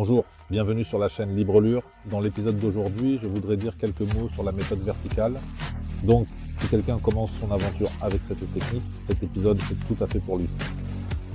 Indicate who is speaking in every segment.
Speaker 1: Bonjour, bienvenue sur la chaîne Librelure. Dans l'épisode d'aujourd'hui, je voudrais dire quelques mots sur la méthode verticale. Donc, si quelqu'un commence son aventure avec cette technique, cet épisode est tout à fait pour lui.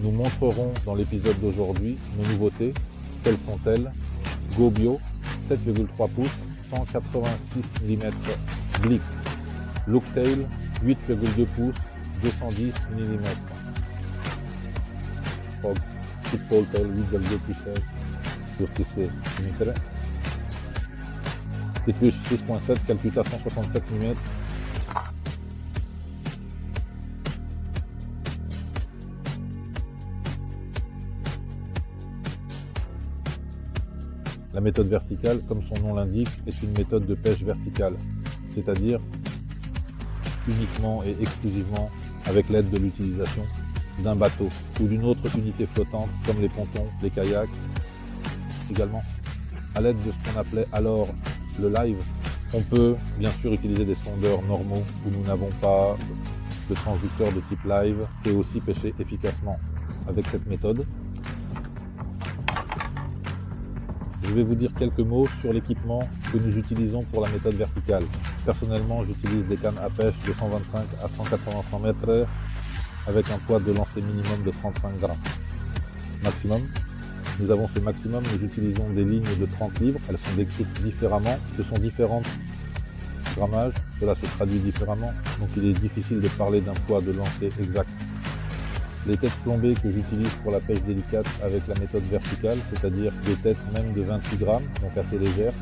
Speaker 1: Nous montrerons dans l'épisode d'aujourd'hui nos nouveautés. Quelles sont-elles? Gobio, 7,3 pouces, 186 mm Blix. Looktail, 8,2 pouces, 210 mm. Frog, Tip Pole Tail, 8,2 pouces, 26 mm. Stipuche 6.7, Calcutta 167 mm. La méthode verticale, comme son nom l'indique, est une méthode de pêche verticale, c'est-à-dire uniquement et exclusivement avec l'aide de l'utilisation d'un bateau ou d'une autre unité flottante comme les pontons, les kayaks. Également, à l'aide de ce qu'on appelait alors le live, on peut bien sûr utiliser des sondeurs normaux où nous n'avons pas de transducteur de type live et aussi pêcher efficacement avec cette méthode. Je vais vous dire quelques mots sur l'équipement que nous utilisons pour la méthode verticale. Personnellement, j'utilise des cannes à pêche de 125 à 180 mètres avec un poids de lancer minimum de 35 grammes. Maximum. Nous avons ce maximum, nous utilisons des lignes de 30 livres. Elles sont décrites différemment. Ce sont différentes grammages. Cela se traduit différemment. Donc il est difficile de parler d'un poids de lancer exact. Les têtes plombées que j'utilise pour la pêche délicate avec la méthode verticale, c'est-à-dire des têtes même de 28 grammes, donc assez légères,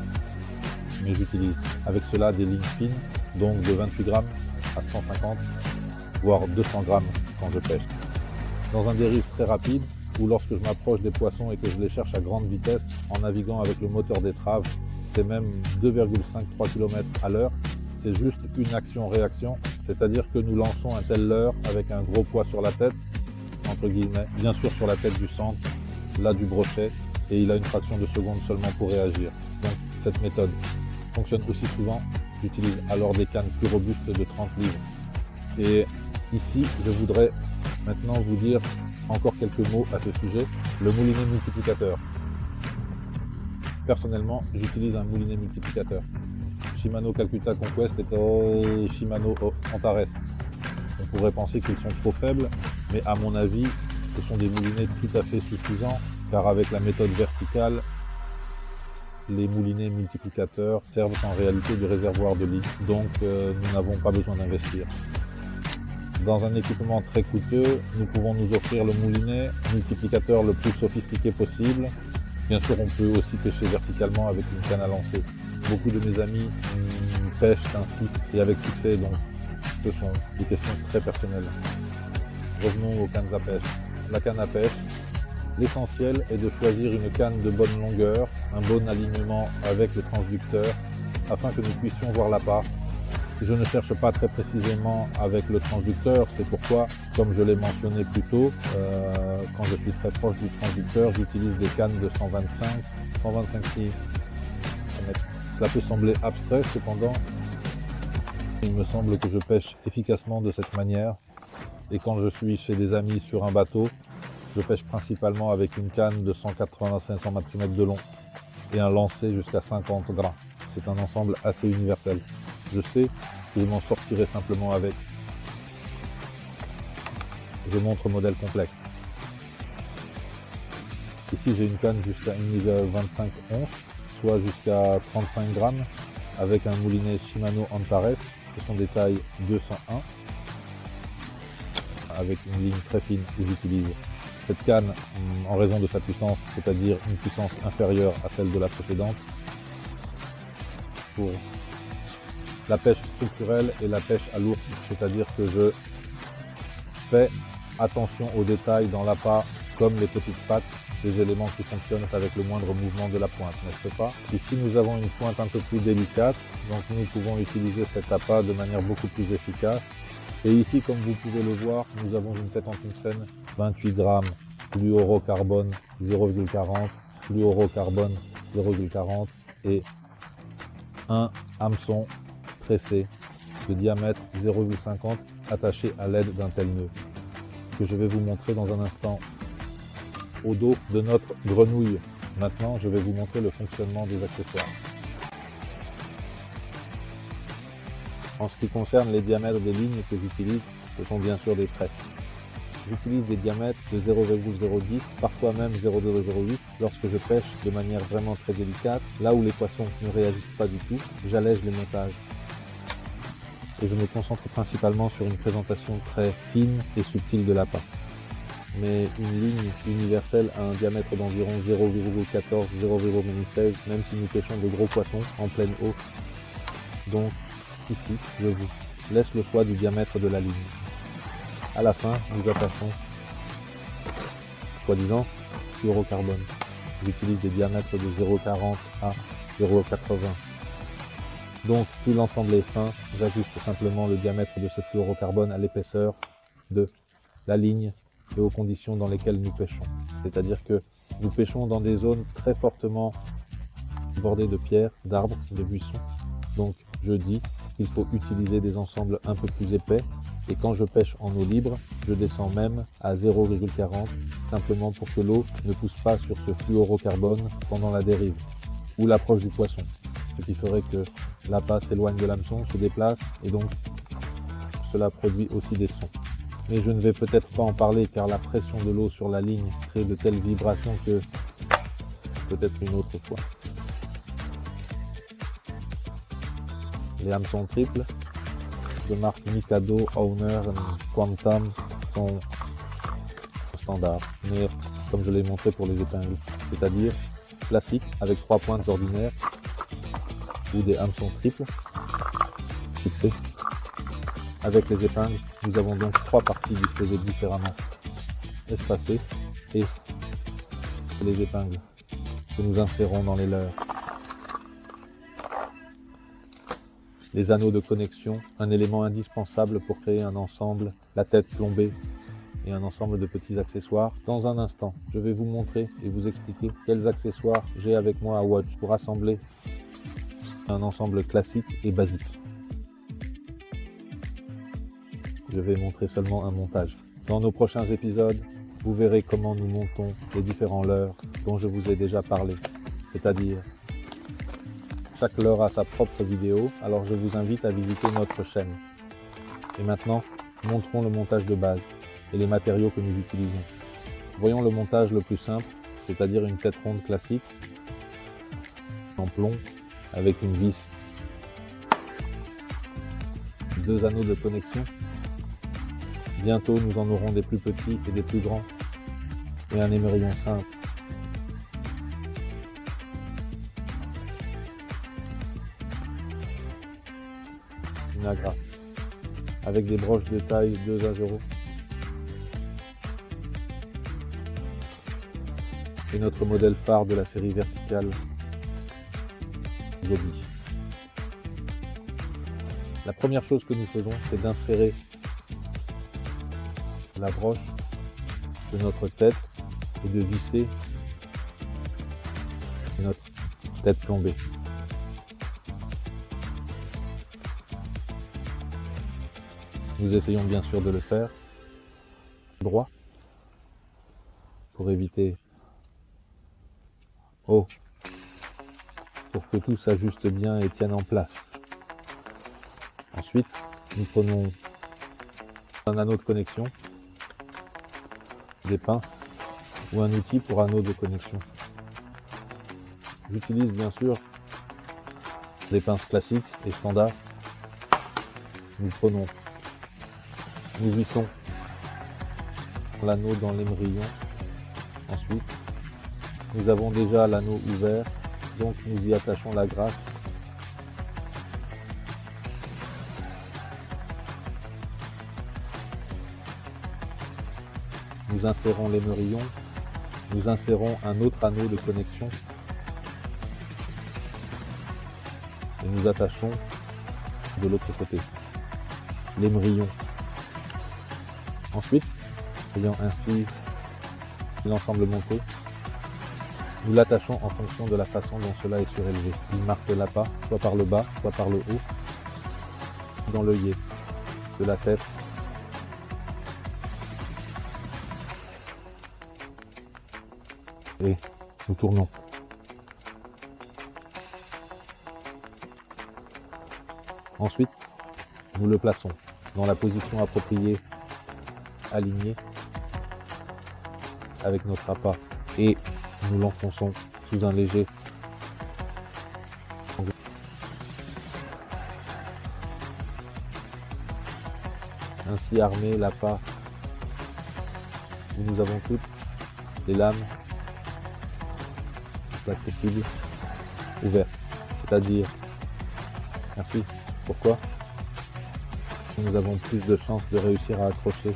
Speaker 1: mais j'utilise avec cela des lignes fines, donc de 28 grammes à 150, voire 200 grammes quand je pêche. Dans un dérive très rapide, ou lorsque je m'approche des poissons et que je les cherche à grande vitesse, en naviguant avec le moteur d'étrave, c'est même 2,5-3 km à l'heure, c'est juste une action-réaction, c'est-à-dire que nous lançons un tel leurre avec un gros poids sur la tête, entre guillemets, bien sûr sur la tête du centre, là du brochet, et il a une fraction de seconde seulement pour réagir. Donc cette méthode fonctionne aussi souvent. J'utilise alors des cannes plus robustes de 30 livres. Et ici, je voudrais maintenant vous dire encore quelques mots à ce sujet. Le moulinet multiplicateur. Personnellement, j'utilise un moulinet multiplicateur. Shimano Calcutta Conquest et Shimano Antares. On pourrait penser qu'ils sont trop faibles, mais à mon avis, ce sont des moulinets tout à fait suffisants, car avec la méthode verticale, les moulinets multiplicateurs servent en réalité de réservoir de ligne, donc nous n'avons pas besoin d'investir. Dans un équipement très coûteux, nous pouvons nous offrir le moulinet multiplicateur le plus sophistiqué possible. Bien sûr, on peut aussi pêcher verticalement avec une canne à lancer. Beaucoup de mes amis pêchent ainsi et avec succès, donc ce sont des questions très personnelles. Revenons aux cannes à pêche. La canne à pêche, l'essentiel est de choisir une canne de bonne longueur, un bon alignement avec le transducteur, afin que nous puissions voir l'appât. Je ne cherche pas très précisément avec le transducteur, c'est pourquoi, comme je l'ai mentionné plus tôt, quand je suis très proche du transducteur, j'utilise des cannes de 125 cm. Cela peut sembler abstrait, cependant, il me semble que je pêche efficacement de cette manière. Et quand je suis chez des amis sur un bateau, je pêche principalement avec une canne de 180 à 500 cm de long et un lancer jusqu'à 50 grammes. C'est un ensemble assez universel. Je sais que je m'en sortirai simplement avec. Je montre modèle complexe. Ici j'ai une canne jusqu'à 1,25 onces, soit jusqu'à 35 grammes, avec un moulinet Shimano Antares. Ce sont des tailles 201, avec une ligne très fine que j'utilise. Cette canne, en raison de sa puissance, c'est-à-dire une puissance inférieure à celle de la précédente, pour la pêche structurelle et la pêche à l'ours, c'est-à-dire que je fais attention aux détails dans l'appât, comme les petites pattes, des éléments qui fonctionnent avec le moindre mouvement de la pointe, n'est-ce pas? Ici, nous avons une pointe un peu plus délicate, donc nous pouvons utiliser cet appât de manière beaucoup plus efficace. Et ici, comme vous pouvez le voir, nous avons une tête en tungstène, 28 grammes, fluorocarbone 0,40, fluorocarbone 0,40 et un hameçon tressé de diamètre 0,50 attaché à l'aide d'un tel nœud que je vais vous montrer dans un instant. Au dos de notre grenouille Maintenant, je vais vous montrer le fonctionnement des accessoires. En ce qui concerne les diamètres des lignes que j'utilise, ce sont bien sûr des traits. J'utilise des diamètres de 0,010, parfois même 0,08. Lorsque je pêche de manière vraiment très délicate, là où les poissons ne réagissent pas du tout, j'allège les montages. Et je me concentre principalement sur une présentation très fine et subtile de l'appât. Mais une ligne universelle a un diamètre d'environ 0,14, 0,16, même si nous pêchons de gros poissons en pleine eau. Donc, ici, je vous laisse le choix du diamètre de la ligne. À la fin, nous attachons, soi-disant, fluorocarbone. J'utilise des diamètres de 0,40 à 0,80. Donc, plus l'ensemble est fin, j'ajuste simplement le diamètre de ce fluorocarbone à l'épaisseur de la ligne et aux conditions dans lesquelles nous pêchons. C'est-à-dire que nous pêchons dans des zones très fortement bordées de pierres, d'arbres, de buissons. Donc, je dis qu'il faut utiliser des ensembles un peu plus épais. Et quand je pêche en eau libre, je descends même à 0,40, simplement pour que l'eau ne pousse pas sur ce fluorocarbone pendant la dérive ou l'approche du poisson. Ce qui ferait que l'appât s'éloigne de l'hameçon, se déplace, et donc cela produit aussi des sons. Mais je ne vais peut-être pas en parler car la pression de l'eau sur la ligne crée de telles vibrations que peut-être une autre fois. Les hameçons triples de marque Mikado, Owner et Quantum sont standards, mais comme je l'ai montré pour les épingles, c'est-à-dire classiques avec 3 pointes ordinaires ou des hameçons triples fixés. Avec les épingles, nous avons donc 3 parties disposées différemment, espacées, et les épingles que nous insérons dans les leurres. Les anneaux de connexion, un élément indispensable pour créer un ensemble, la tête plombée et un ensemble de petits accessoires. Dans un instant, je vais vous montrer et vous expliquer quels accessoires j'ai avec moi à Watch pour assembler un ensemble classique et basique. Je vais montrer seulement un montage. Dans nos prochains épisodes, vous verrez comment nous montons les différents leurres dont je vous ai déjà parlé, c'est-à-dire chaque leurre a sa propre vidéo, alors je vous invite à visiter notre chaîne. Et maintenant, montrons le montage de base et les matériaux que nous utilisons. Voyons le montage le plus simple, c'est-à-dire une tête ronde classique, en plomb, avec une vis, 2 anneaux de connexion. Bientôt, nous en aurons des plus petits et des plus grands, et un émerillon simple. Une agrafe, avec des broches de taille 2 à 0. Et notre modèle phare de la série verticale, Gobi. La première chose que nous faisons, c'est d'insérer la broche de notre tête et de visser notre tête plombée. Nous essayons bien sûr de le faire droit pour éviter pour que tout s'ajuste bien et tienne en place. Ensuite, nous prenons un anneau de connexion, des pinces ou un outil pour anneau de connexion. J'utilise bien sûr des pinces classiques et standards. Nous vissons l'anneau dans l'émerillon. Ensuite, nous avons déjà l'anneau ouvert, donc nous y attachons la grappe. Nous insérons l'émerillon, nous insérons un autre anneau de connexion et nous attachons de l'autre côté l'émerillon. Ensuite, ayant ainsi l'ensemble monté, nous l'attachons en fonction de la façon dont cela est surélevé. Il marque l'appât, soit par le bas, soit par le haut, dans l'œillet de la tête. Et nous tournons. Ensuite, nous le plaçons dans la position appropriée, alignée avec notre appât et nous l'enfonçons sous un léger angle. Ainsi armé, l'appât où nous avons toutes les lames accessibles, ouvertes, c'est-à-dire, merci, pourquoi? Nous avons plus de chances de réussir à accrocher.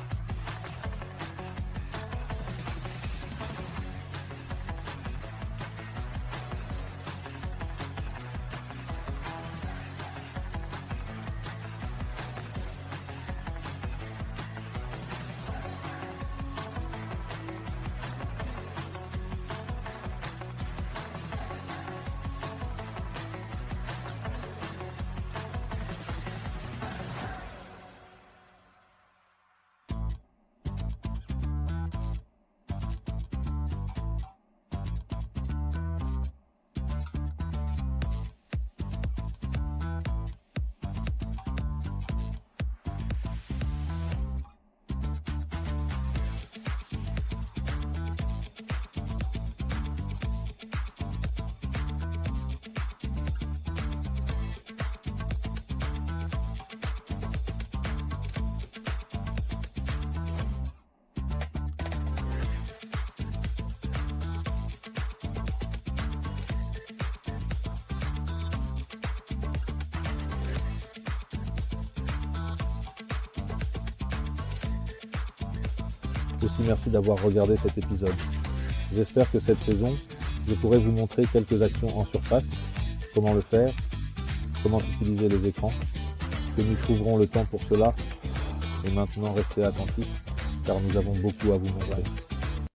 Speaker 1: Aussi, merci d'avoir regardé cet épisode. J'espère que cette saison, je pourrai vous montrer quelques actions en surface, comment le faire, comment utiliser les écrans, que nous trouverons le temps pour cela. Et maintenant, restez attentifs, car nous avons beaucoup à vous montrer.